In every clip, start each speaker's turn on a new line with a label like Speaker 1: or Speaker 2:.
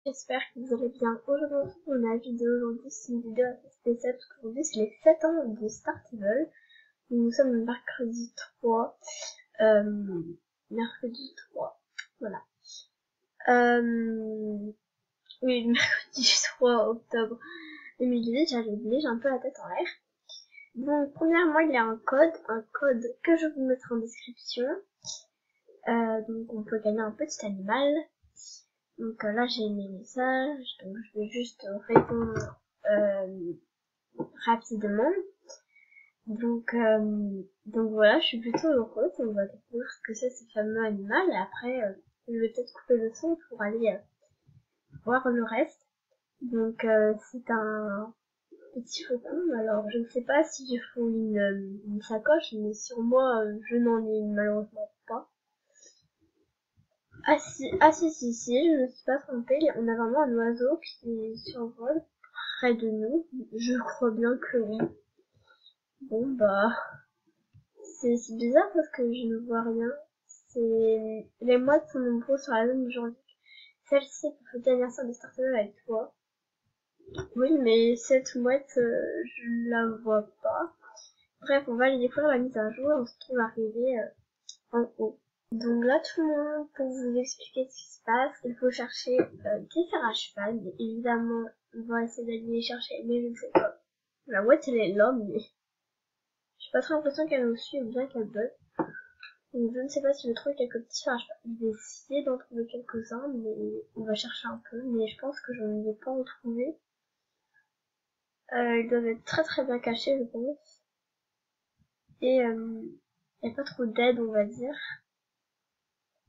Speaker 1: J'espère que vous allez bien. Aujourd'hui, on a une vidéo aujourd'hui, c'est une vidéo assez spéciale parce qu'aujourd'hui c'est les 7 ans de Startable. Nous sommes le mercredi 3. Mercredi 3. Voilà. Oui, le mercredi 3 octobre 2018, j'avais oublié, j'ai un peu la tête en l'air. Donc, premièrement, il y a un code que je vous mettrai en description. Donc, on peut gagner un petit animal. Donc là j'ai mes messages, donc je vais juste répondre rapidement. Donc voilà, je suis plutôt heureuse, on va découvrir ce que c'est ce fameux animal et après je vais peut-être couper le son pour aller voir le reste. Donc c'est un petit faucon, alors je ne sais pas s'il faut une sacoche, mais sur moi je n'en ai malheureusement pas. Ah si, je me suis pas trompée, on a vraiment un oiseau qui survole près de nous. Je crois bien que oui. Bon bah, c'est bizarre parce que je ne vois rien. Les mouettes sont nombreuses sur la zone aujourd'hui. Celle-ci est pour fêter l'anniversaire de Startable avec toi. Oui, mais cette mouette, je la vois pas. Bref, on va aller découvrir la mise à jour, on se trouve arrivé en haut. Donc là, tout le monde, pour vous expliquer ce qui se passe, il faut chercher des fers à cheval. Mais évidemment, on va essayer d'aller les chercher, mais je ne sais pas. La mouette, elle est là, mais j'ai pas trop l'impression qu'elle nous suit ou bien qu'elle bug. Donc je ne sais pas si je trouve quelques petits fers à cheval. Je vais essayer d'en trouver quelques-uns, mais on va chercher un peu. Mais je pense que je ne vais pas en trouver. Ils doivent être très très bien cachés, je pense. Et il n'y a pas trop d'aide, on va dire,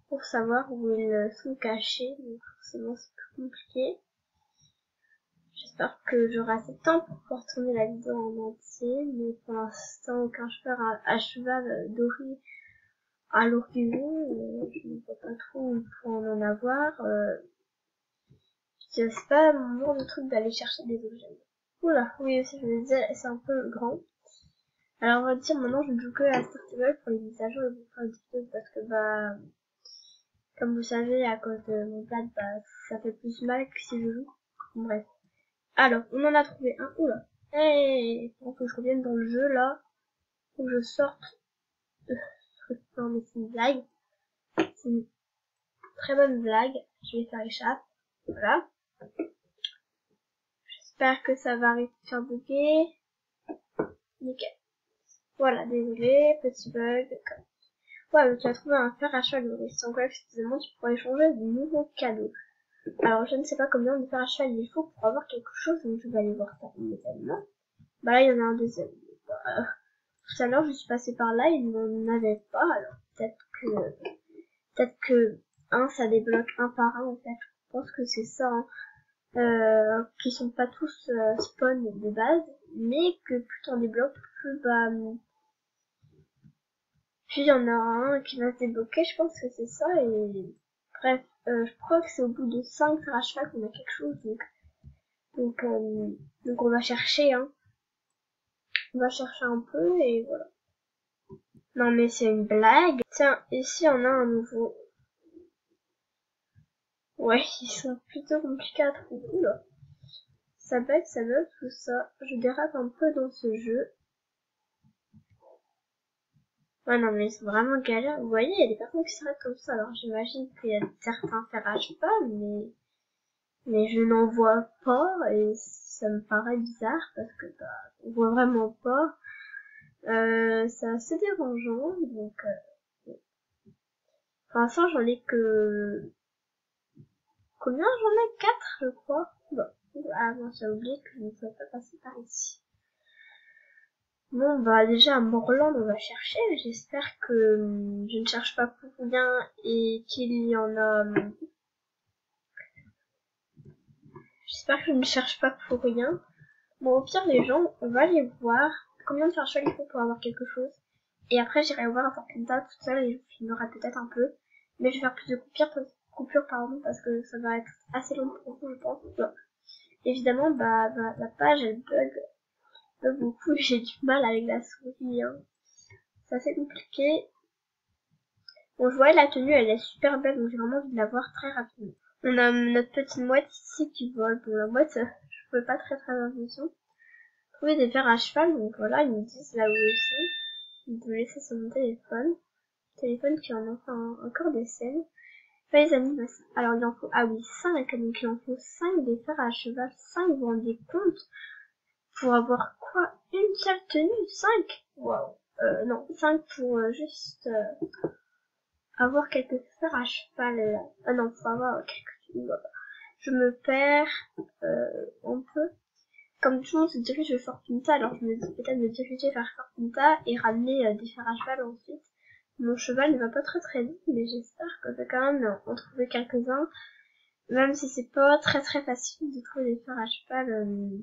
Speaker 1: pour savoir où ils sont cachés, donc forcément c'est plus compliqué. J'espère que j'aurai assez de temps pour pouvoir tourner la vidéo en entier, mais pour l'instant aucun cheval doré à l'horizon, je ne vois pas trop où pour en avoir. C'est pas mon genre de truc d'aller chercher des objets. Oula, oui aussi je me disais, c'est un peu grand. Alors on va dire maintenant je ne joue que à Startable pour les mises à jour et pour faire des vidéos parce que bah comme vous savez à cause de mon pad bah ça fait plus mal que si je joue. Bref. Alors on en a trouvé un. Oula. Hey, faut que je revienne dans le jeu là. Faut que je sorte. Non mais c'est une blague. C'est une très bonne blague. Je vais faire échappe. Voilà. J'espère que ça va arrêter de faire bugger. Nickel. Voilà, désolé, petit bug. Ouais, mais tu as trouvé un fer à cheval doré. Sans quoi, excusez-moi, tu pourrais échanger de nouveaux cadeaux. Alors, je ne sais pas combien de fer à cheval il faut pour avoir quelque chose, donc je vais aller voir ça immédiatement. Bah là, il y en a un deuxième. Tout à l'heure, je suis passée par là, il n'en avait pas, alors peut-être que un, ça débloque un par un, en fait. Je pense que c'est ça, hein. Qui sont pas tous spawn de base, mais que plus t'en débloques, plus puis il y en a un qui va se débloquer, je pense que c'est ça, et bref, je crois que c'est au bout de 5 fer à cheval qu'on a quelque chose, donc on va chercher, hein. On va chercher un peu, et voilà. Non mais c'est une blague. Tiens, ici on a un nouveau. Ouais, ils sont plutôt compliqués à trouver. Oula. Ça bug, tout ça. Je dérape un peu dans ce jeu. Ouais, non, mais c'est vraiment galère. Vous voyez, il y a des personnes qui s'arrêtent comme ça. Alors, j'imagine qu'il y a certains fer à cheval, mais je n'en vois pas, et ça me paraît bizarre, parce que, bah, on voit vraiment pas. C'est assez dérangeant, donc, pour l'instant, j'en ai que, combien j'en ai? 4, je crois. Bon. Ah, bon, j'ai oublié que je ne pouvais pas passer par ici. Bon, bah déjà à Morland on va chercher. J'espère que je ne cherche pas pour rien et qu'il y en a. J'espère que je ne cherche pas pour rien. Bon, au pire les gens, on va aller voir combien de chercheurs il faut pour avoir quelque chose. Et après j'irai voir un Fortnite toute seule et je filmerai peut-être un peu. Mais je vais faire plus de coupures parce que ça va être assez long pour vous je pense. Bon. Évidemment, bah la page elle bug beaucoup, j'ai du mal avec la souris, hein. C'est assez compliqué. Bon, je vois la tenue, elle est super belle, donc j'ai vraiment envie de la voir très rapidement. On a notre petite mouette ici qui vole. Bon, la mouette, je pouvais pas très attention. Trouver des fers à cheval, donc voilà, ils me disent là où ils sont. Ils doivent laisser sur mon téléphone. Téléphone qui en a encore des scènes. Pas les animations. Alors il en faut, ah oui, 5, donc il en faut 5 des fers à cheval. 5, vous vous rendez compte? Pour avoir quoi? Une seule tenue? 5? Waouh. Non, 5 pour juste avoir quelques fers à cheval. Ah non, faut avoir quelques tenues. Voilà. Je me perds un peu. Comme tout le monde se dirige vers Fortunata, alors je me dis peut-être me diriger vers Fortunata et ramener des fers à cheval ensuite. Mon cheval ne va pas très vite, mais j'espère que je vais quand même en trouver quelques-uns. Même si c'est pas très facile de trouver des fers à cheval.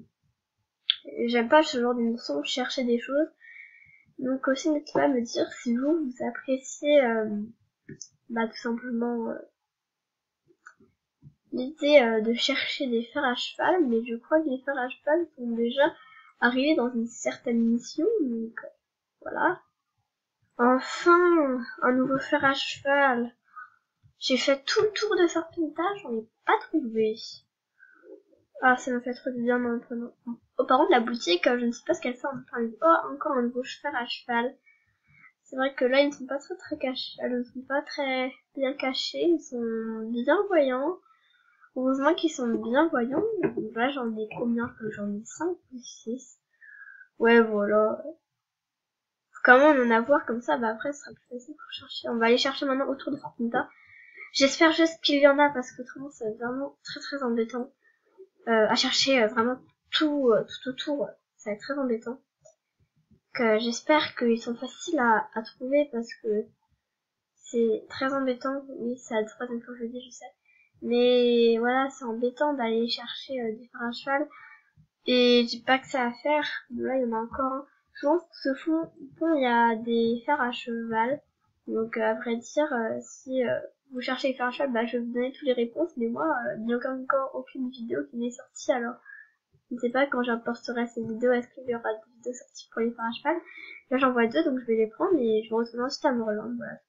Speaker 1: J'aime pas ce genre d'émission, chercher des choses. Donc aussi n'hésitez pas à me dire si vous appréciez tout simplement l'idée de chercher des fers à cheval, mais je crois que les fers à cheval sont déjà arrivés dans une certaine mission, donc voilà. Enfin, un nouveau fer à cheval. J'ai fait tout le tour de Fortunata, j'en ai pas trouvé. Ah, ça m'a fait trop du bien maintenant. Oh, par contre, la boutique, je ne sais pas ce qu'elle fait. Enfin, oh, encore un nouveau fer à cheval. C'est vrai que là, ils ne sont pas très cachés. Elles ne sont pas très bien cachés. Ils sont bien voyants. Heureusement qu'ils sont bien voyants. Donc là, j'en ai combien? J'en ai 5 ou 6. Ouais, voilà. Faut quand même en avoir comme ça. Bah après, ce sera plus facile pour chercher. On va aller chercher maintenant autour de Fortunata. J'espère juste qu'il y en a parce que autrement, c'est vraiment très embêtant. À chercher vraiment tout autour. Ça va être très embêtant. J'espère qu'ils sont faciles à trouver parce que c'est très embêtant. Oui, c'est la troisième fois que je le dis, je sais. Mais voilà, c'est embêtant d'aller chercher des fers à cheval. Et j'ai pas que ça à faire. Là, il y en a encore un. Souvent, ce fond, il y a des fers à cheval. Donc, à vrai dire, si vous cherchez les fers à cheval, bah, je vais vous donner toutes les réponses. Mais moi, il n'y a encore aucune vidéo qui m'est sortie. Alors, je ne sais pas quand j'apporterai ces vidéos, est-ce qu'il y aura des vidéos sorties pour les fers à cheval. Là, j'en vois 2, donc je vais les prendre et je vais retourner ensuite à Moreland. Voilà,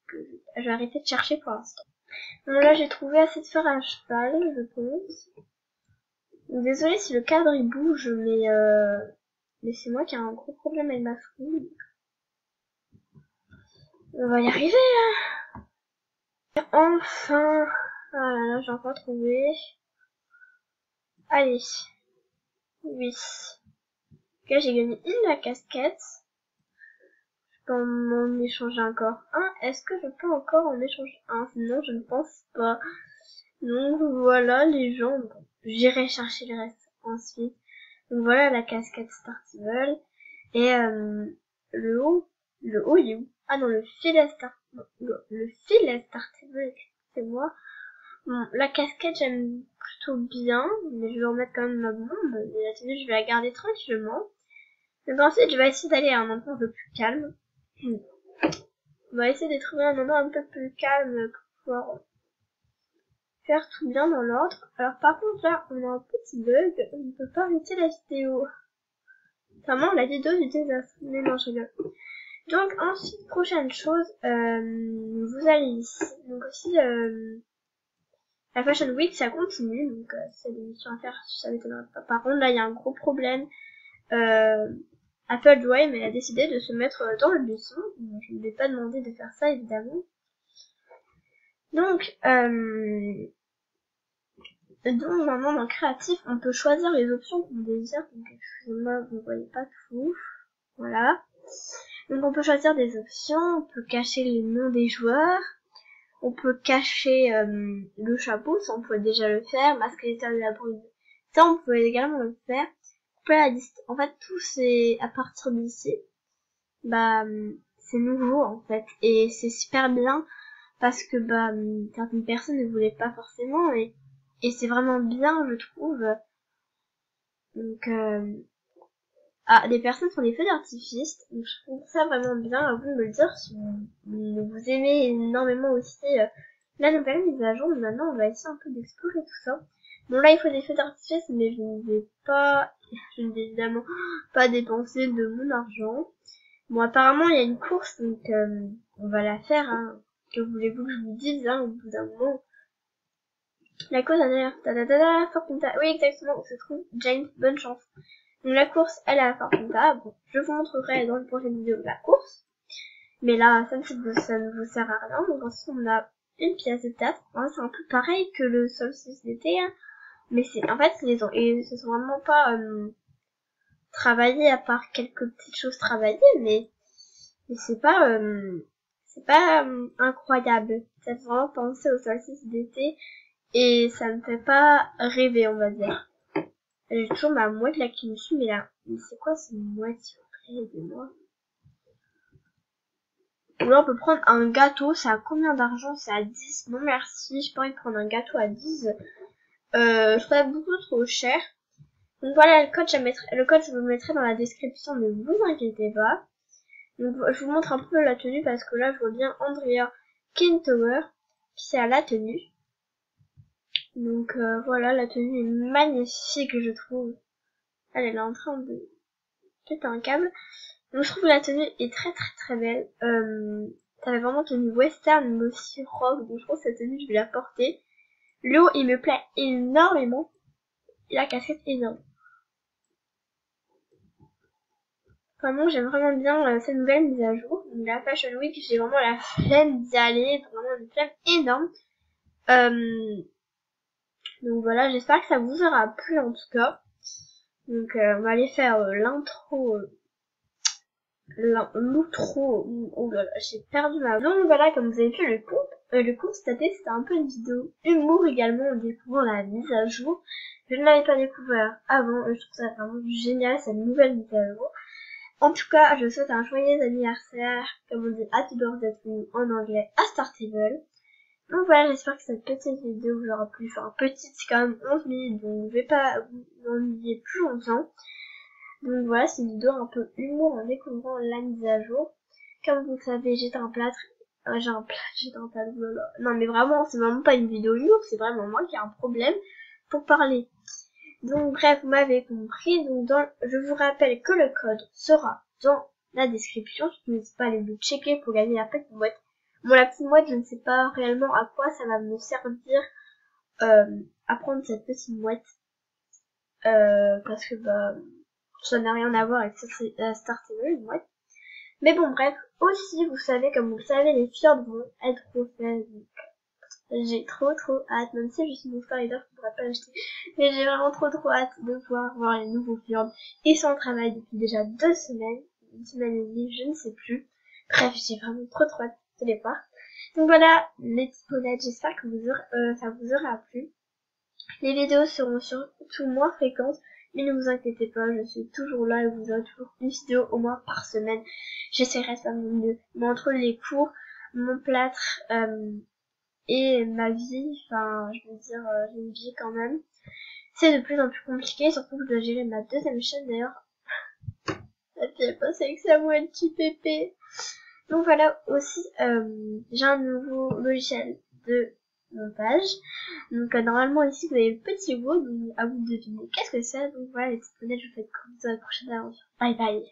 Speaker 1: je vais arrêter de chercher pour l'instant. Donc là, j'ai trouvé assez de fers à cheval, je pense. Désolée si le cadre il bouge, mais c'est moi qui ai un gros problème avec ma souris. On va y arriver, hein. Enfin, ah là là, j'ai encore trouvé. Allez, oui. Là, j'ai gagné la casquette. Je peux en échanger encore un. Est-ce que je peux encore en échanger un? Non, je ne pense pas. Donc voilà les gens. Bon, j'irai chercher le reste ensuite. Donc voilà la casquette Startival. Et le haut il est où? Ah non, le filet Startival, excusez-moi. Bon, la casquette j'aime plutôt bien, mais je vais remettre quand même ma bombe. Et la tenue je vais la garder tranquillement. Donc ensuite je vais essayer d'aller à un endroit un peu plus calme. On va essayer de trouver un endroit un peu plus calme pour pouvoir faire tout bien dans l'ordre. Alors par contre là on a un petit bug, on ne peut pas arrêter la vidéo. Vraiment la vidéo du désastre. Mais non, je rigole. Donc ensuite, prochaine chose, vous allez ici. Donc aussi la Fashion Week ça continue, donc c'est des missions à faire, ça m'étonnerait pas. Par contre là il y a un gros problème. Apple Drive elle a décidé de se mettre dans le buisson. Je ne vais pas demander de faire ça évidemment. Donc maintenant dans créatif on peut choisir les options qu'on désire. Donc excusez-moi, vous ne voyez pas tout. Voilà. Donc on peut choisir des options, on peut cacher les noms des joueurs, on peut cacher le chapeau, ça on pouvait déjà le faire, masquer l'état de la brume, ça on pouvait également le faire. Couper la liste, en fait tout c'est à partir d'ici, c'est nouveau en fait, et c'est super bien parce que certaines personnes ne voulaient pas forcément, et c'est vraiment bien je trouve. Donc des personnes font des feux d'artifice, donc je trouve ça vraiment bien. À vous de me le dire si vous aimez énormément aussi la nouvelle mise à jour. Mais maintenant on va essayer un peu d'explorer tout ça. Bon là il faut des feux d'artifice, mais je ne vais évidemment pas dépenser de mon argent. Bon apparemment il y a une course, donc on va la faire, hein. Que voulez-vous que je vous dise, hein, au bout d'un moment. La course à Fortunta. Oui, exactement, où se trouve James. Bonne chance. Donc la course, elle est à Fortunta. Bon, je vous montrerai dans une prochaine vidéo la course. Mais là, ça ne vous sert à rien. Donc ensuite, on a une pièce de théâtre. C'est un peu pareil que le solstice d'été. Hein. Mais c'est, en fait, ils se sont vraiment pas travaillés à part quelques petites choses travaillées, mais c'est pas incroyable. Ça fait vraiment penser au solstice d'été et ça me fait pas rêver, on va dire. J'ai toujours ma mouette là qui me suit, mais là, mais c'est quoi cette mouette, s'il vous plaît, aidez-moi. Ou là, on peut prendre un gâteau, ça a combien d'argent? C'est à 10. Non merci, j'ai pas envie de prendre un gâteau à 10. Je trouve beaucoup trop cher. Donc voilà, le code, je vous le mettrai dans la description, ne vous inquiétez pas. Donc je vous montre un peu la tenue parce que là, je vois bien Andrea Kintower qui est à la tenue. Donc voilà, la tenue est magnifique, je trouve. Elle est en train de péter un câble. Donc je trouve que la tenue est très très très belle. Ça fait vraiment tenue western mais aussi rock. Donc je trouve que cette tenue, je vais la porter. Le haut, il me plaît énormément. Et la casquette énorme. Vraiment, j'aime vraiment bien cette nouvelle mise à jour. Donc la Fashion Week, j'ai vraiment la flemme d'y aller. Vraiment une flemme énorme. Donc voilà, j'espère que ça vous aura plu en tout cas. Donc on va aller faire l'outro. Oh là là, j'ai perdu ma... Donc voilà, comme vous avez vu le compte cette année, c'était un peu une vidéo humour également en découvrant la mise à jour. Je ne l'avais pas découvert avant, et je trouve ça vraiment génial, cette nouvelle mise à jour. En tout cas, je souhaite un joyeux anniversaire, comme on dit Happy Birthday to you en anglais, à Startable. Donc voilà, j'espère que cette petite vidéo vous aura plu. Enfin, petite, c'est quand même 11 minutes, donc je vais pas vous ennuyer plus longtemps. Donc voilà, c'est une vidéo un peu humour en découvrant la mise à jour. Comme vous le savez, j'étais un plâtre. J'étais un plâtre, voilà. Non mais vraiment, c'est vraiment pas une vidéo humour, c'est vraiment moi qui ai un problème pour parler. Donc bref, vous m'avez compris. Donc je vous rappelle que le code sera dans la description. N'hésitez pas à aller le checker pour gagner la petite boîte. Bon, la petite boîte, je ne sais pas réellement à quoi ça va me servir à prendre cette petite boîte. Parce que bah ça n'a rien à voir avec Startable, une boîte. Mais bon, bref, aussi, vous savez, comme vous le savez, les fjords vont être refaits. J'ai trop hâte, même si je suis mon spider, je pourrais pas l'acheter. Mais j'ai vraiment trop hâte de pouvoir voir les nouveaux fjords. Ils sont en travail depuis déjà 2 semaines. Une semaine et demie, je ne sais plus. Bref, j'ai vraiment trop hâte de les voir. Donc voilà, les petits ponettes, j'espère que ça vous aura plu. Les vidéos seront surtout moins fréquentes, mais ne vous inquiétez pas, je suis toujours là et vous aurez toujours une vidéo au moins par semaine. J'essaierai de faire mon mieux. Mais entre les cours, mon plâtre et ma vie, enfin, je veux dire, j'ai une vie quand même. C'est de plus en plus compliqué, surtout que je dois gérer ma deuxième chaîne d'ailleurs. La fille est passée avec sa moelle petit pépé. Donc voilà, aussi, j'ai un nouveau logiciel de montage. Donc normalement ici vous avez le petit mot, donc à vous de deviner qu'est-ce que c'est. Donc voilà les petites ponettes, je vous fais de gros bisous à la prochaine aventure. Bye bye.